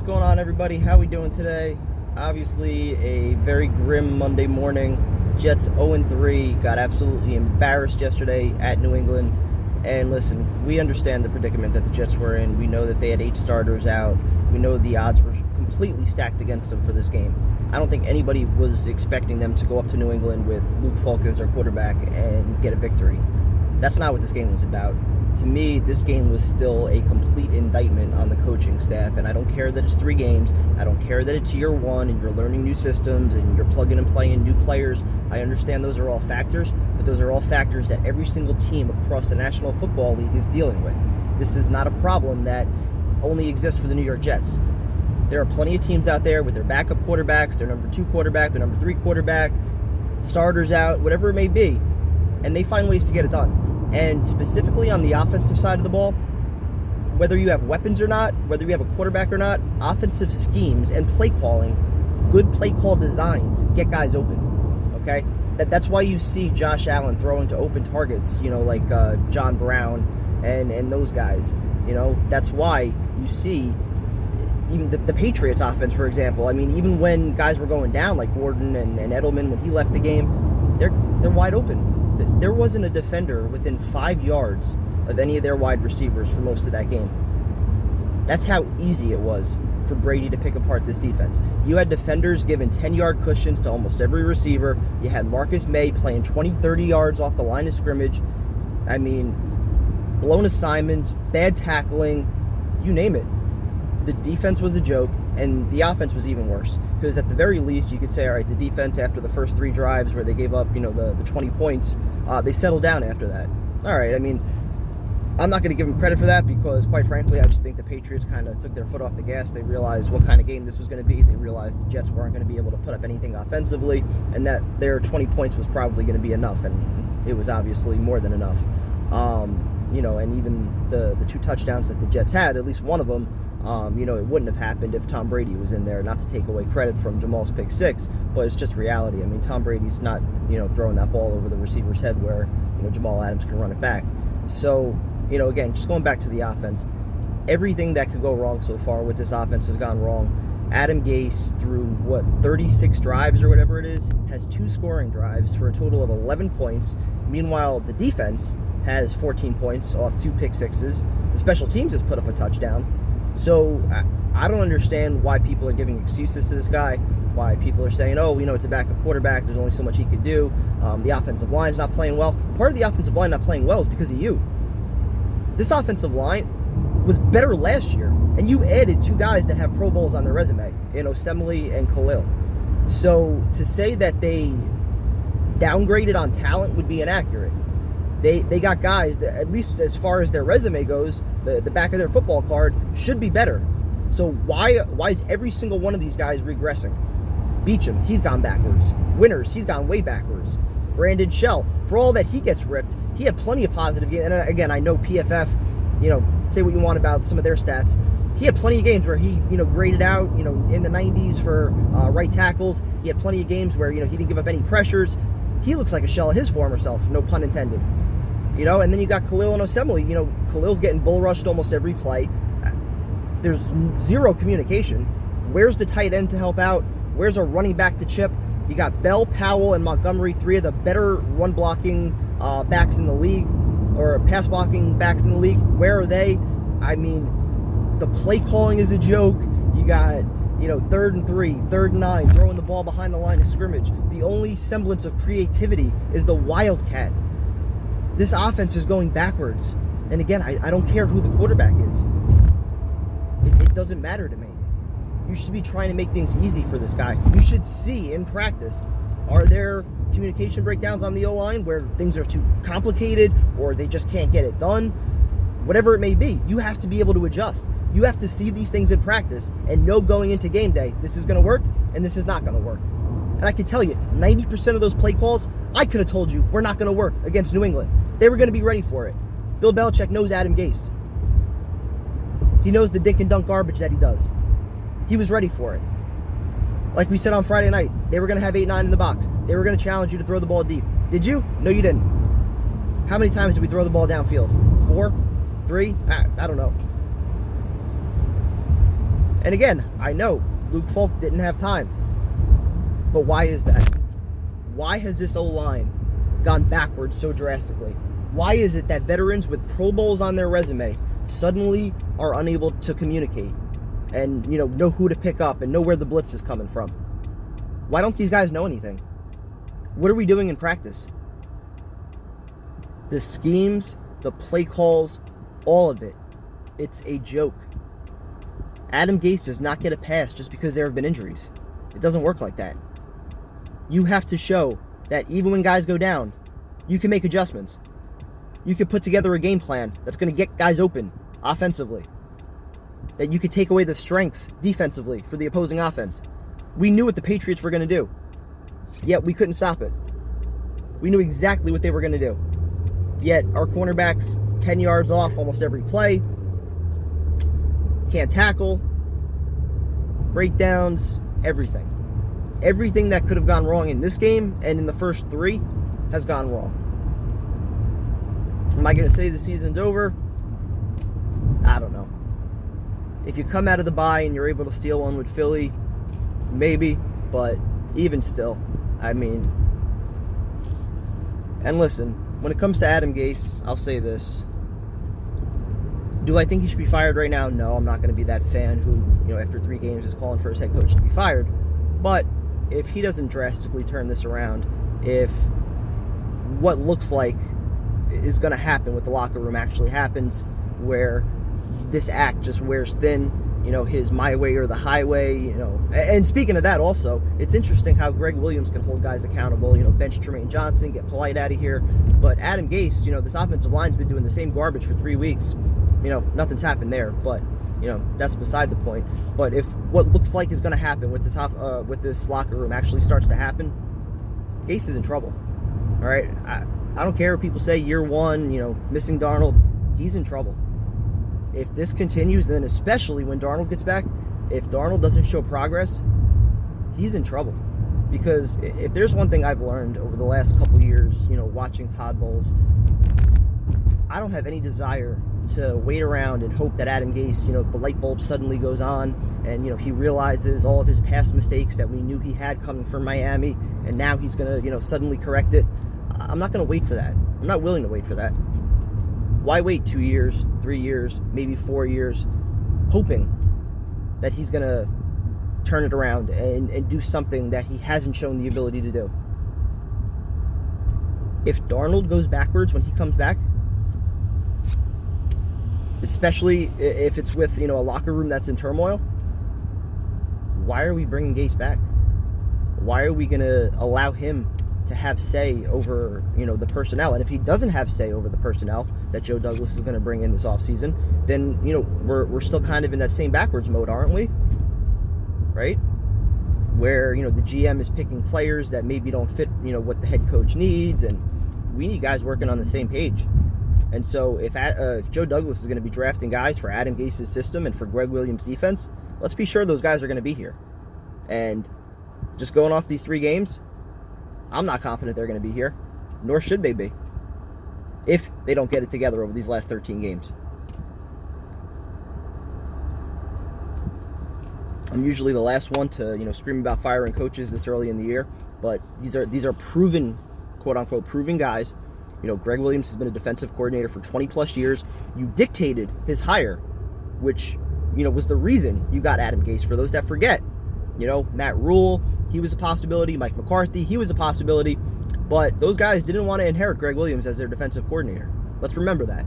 going on, everybody? How we doing today? Obviously, a very grim Monday morning. Jets 0-3, got absolutely embarrassed yesterday at New England. And listen, we understand the predicament that the Jets were in. We know that they had 8 starters out. We know the odds were completely stacked against them for this game. I don't think anybody was expecting them to go up to New England with Luke Falk as their quarterback and get a victory. That's not what this game was about. To me, this game was still a complete indictment on the coaching staff, and I don't care that it's 3 games. I don't care that it's year 1 and you're learning new systems and you're plugging and playing new players. I understand those are all factors, but those are all factors that every single team across the National Football League is dealing with. This is not a problem that only exists for the New York Jets. There are plenty of teams out there with their backup quarterbacks, their number 2 quarterback, their number 3 quarterback, starters out, whatever it may be, and they find ways to get it done. And specifically on the offensive side of the ball, whether you have weapons or not, whether you have a quarterback or not, offensive schemes and play calling, good play call designs get guys open, okay? That's why you see Josh Allen throwing to open targets, like John Brown and those guys. That's why you see even the Patriots offense, for example. I mean, even when guys were going down, like Gordon and Edelman, when he left the game, they're wide open. There wasn't a defender within 5 yards of any of their wide receivers for most of that game. That's how easy it was for Brady to pick apart this defense. You had defenders giving 10-yard cushions to almost every receiver. You had Marcus May playing 20, 30 yards off the line of scrimmage. I mean, blown assignments, bad tackling, you name it. The defense was a joke, and the offense was even worse. Because at the very least, you could say, all right, the defense after the first 3 drives where they gave up, the 20 points, they settled down after that. All right, I mean, I'm not going to give them credit for that because, quite frankly, I just think the Patriots kind of took their foot off the gas. They realized what kind of game this was going to be. They realized the Jets weren't going to be able to put up anything offensively, and that their 20 points was probably going to be enough, and it was obviously more than enough. And even the 2 touchdowns that the Jets had, at least one of them, it wouldn't have happened if Tom Brady was in there. Not to take away credit from Jamal's pick 6, but it's just reality. I mean, Tom Brady's not, throwing that ball over the receiver's head where, Jamal Adams can run it back. So, again, just going back to the offense, everything that could go wrong so far with this offense has gone wrong. Adam Gase, through 36 drives or whatever it is, has 2 scoring drives for a total of 11 points. Meanwhile, the defense has 14 points off 2 pick 6s. The special teams has put up a touchdown. So I don't understand why people are giving excuses to this guy, why people are saying, it's a backup quarterback, there's only so much he could do. The offensive line's not playing well. Part of the offensive line not playing well is because of you. This offensive line was better last year, and you added 2 guys that have Pro Bowls on their resume, Osemele and Khalil. So to say that they downgraded on talent would be inaccurate. They got guys that, at least as far as their resume goes, the back of their football card should be better. So why is every single one of these guys regressing? Beachum, he's gone backwards. Winters, he's gone way backwards. Brandon Shell, for all that he gets ripped, he had plenty of positive games. And again, I know PFF, say what you want about some of their stats. He had plenty of games where he, graded out, in the 90s for right tackles. He had plenty of games where, he didn't give up any pressures. He looks like a shell of his former self, no pun intended. And then you got Khalil and Osemele. Khalil's getting bull rushed almost every play. There's 0 communication. Where's the tight end to help out? Where's a running back to chip? You got Bell, Powell, and Montgomery, 3 of the better run-blocking backs in the league, or pass-blocking backs in the league. Where are they? I mean, the play calling is a joke. You got, 3rd and 3, 3rd and 9, throwing the ball behind the line of scrimmage. The only semblance of creativity is the Wildcat. This offense is going backwards. And again, I don't care who the quarterback is. It doesn't matter to me. You should be trying to make things easy for this guy. You should see in practice, are there communication breakdowns on the O-line where things are too complicated or they just can't get it done? Whatever it may be, you have to be able to adjust. You have to see these things in practice and know going into game day, this is going to work and this is not going to work. And I can tell you, 90% of those play calls, I could have told you were not going to work against New England. They were going to be ready for it. Bill Belichick knows Adam Gase. He knows the dink and dunk garbage that he does. He was ready for it. Like we said on Friday night, they were going to have 8-9 in the box. They were going to challenge you to throw the ball deep. Did you? No, you didn't. How many times did we throw the ball downfield? 4? 3? I don't know. And again, I know Luke Falk didn't have time. But why is that? Why has this O-line gone backwards so drastically? Why is it that veterans with Pro Bowls on their resume suddenly are unable to communicate and, know who to pick up and know where the blitz is coming from? Why don't these guys know anything? What are we doing in practice? The schemes, the play calls, all of it, it's a joke. Adam Gase does not get a pass just because there have been injuries. It doesn't work like that. You have to show that even when guys go down, you can make adjustments. You can put together a game plan that's going to get guys open offensively. That you could take away the strengths defensively for the opposing offense. We knew what the Patriots were going to do, yet we couldn't stop it. We knew exactly what they were going to do. Yet our cornerbacks 10 yards off almost every play. Can't tackle. Breakdowns, everything. Everything that could have gone wrong in this game and in the first 3 has gone wrong. Am I going to say the season's over? I don't know. If you come out of the bye and you're able to steal one with Philly, maybe, but even still, and listen, when it comes to Adam Gase, I'll say this. Do I think he should be fired right now? No, I'm not going to be that fan who, after 3 games is calling for his head coach to be fired. But if he doesn't drastically turn this around, if what looks like is going to happen with the locker room actually happens, where this act just wears thin, his my way or the highway, And speaking of that also, it's interesting how Greg Williams can hold guys accountable, bench Tremaine Johnson, get polite out of here. But Adam Gase, this offensive line's been doing the same garbage for 3 weeks. Nothing's happened there, but, that's beside the point. But if what looks like is going to happen with this locker room actually starts to happen, Gase is in trouble. All right? I don't care if people say year 1, missing Darnold, he's in trouble. If this continues, then especially when Darnold gets back, if Darnold doesn't show progress, he's in trouble. Because if there's one thing I've learned over the last couple years, watching Todd Bowles, I don't have any desire to wait around and hope that Adam Gase, the light bulb suddenly goes on and, he realizes all of his past mistakes that we knew he had coming from Miami, and now he's going to, suddenly correct it. I'm not going to wait for that. I'm not willing to wait for that. Why wait 2 years, 3 years, maybe 4 years, hoping that he's going to turn it around and do something that he hasn't shown the ability to do? If Darnold goes backwards when he comes back, especially if it's with, a locker room that's in turmoil, why are we bringing Gase back? Why are we going to allow him to have say over, the personnel? And if he doesn't have say over the personnel that Joe Douglas is going to bring in this offseason, then, we're still kind of in that same backwards mode, aren't we? Right? Where, the GM is picking players that maybe don't fit, what the head coach needs, and we need guys working on the same page. And so if Joe Douglas is going to be drafting guys for Adam Gase's system and for Greg Williams' defense, let's be sure those guys are going to be here. And just going off these 3 games, I'm not confident they're going to be here, nor should they be, if they don't get it together over these last 13 games. I'm usually the last one to, scream about firing coaches this early in the year, but these are proven, quote-unquote, proven guys. Greg Williams has been a defensive coordinator for 20 plus years. You dictated his hire, which, was the reason you got Adam Gase. For those that forget, Matt Rule, he was a possibility. Mike McCarthy, he was a possibility. But those guys didn't want to inherit Greg Williams as their defensive coordinator. Let's remember that.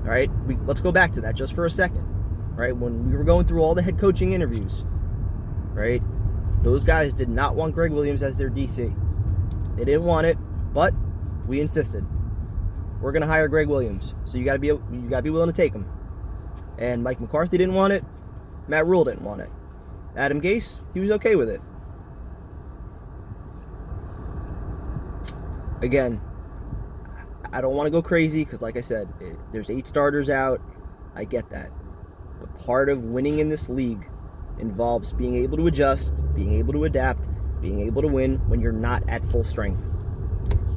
All right? Let's go back to that just for a second. All right? When we were going through all the head coaching interviews, right, those guys did not want Greg Williams as their DC. They didn't want it, but we insisted. We're going to hire Greg Williams, so you got to be willing to take him. And Mike McCarthy didn't want it. Matt Rule didn't want it. Adam Gase, he was okay with it. Again, I don't want to go crazy because, like I said, there's 8 starters out. I get that. But part of winning in this league involves being able to adjust, being able to adapt, being able to win when you're not at full strength.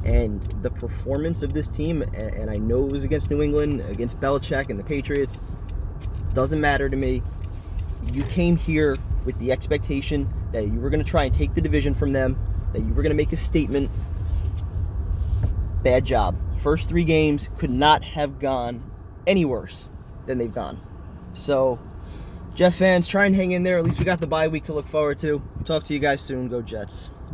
And the performance of this team, and I know it was against New England, against Belichick and the Patriots, doesn't matter to me. You came here with the expectation that you were going to try and take the division from them, that you were going to make a statement. Bad job. First 3 games could not have gone any worse than they've gone. So, Jet fans, try and hang in there. At least we got the bye week to look forward to. Talk to you guys soon. Go Jets.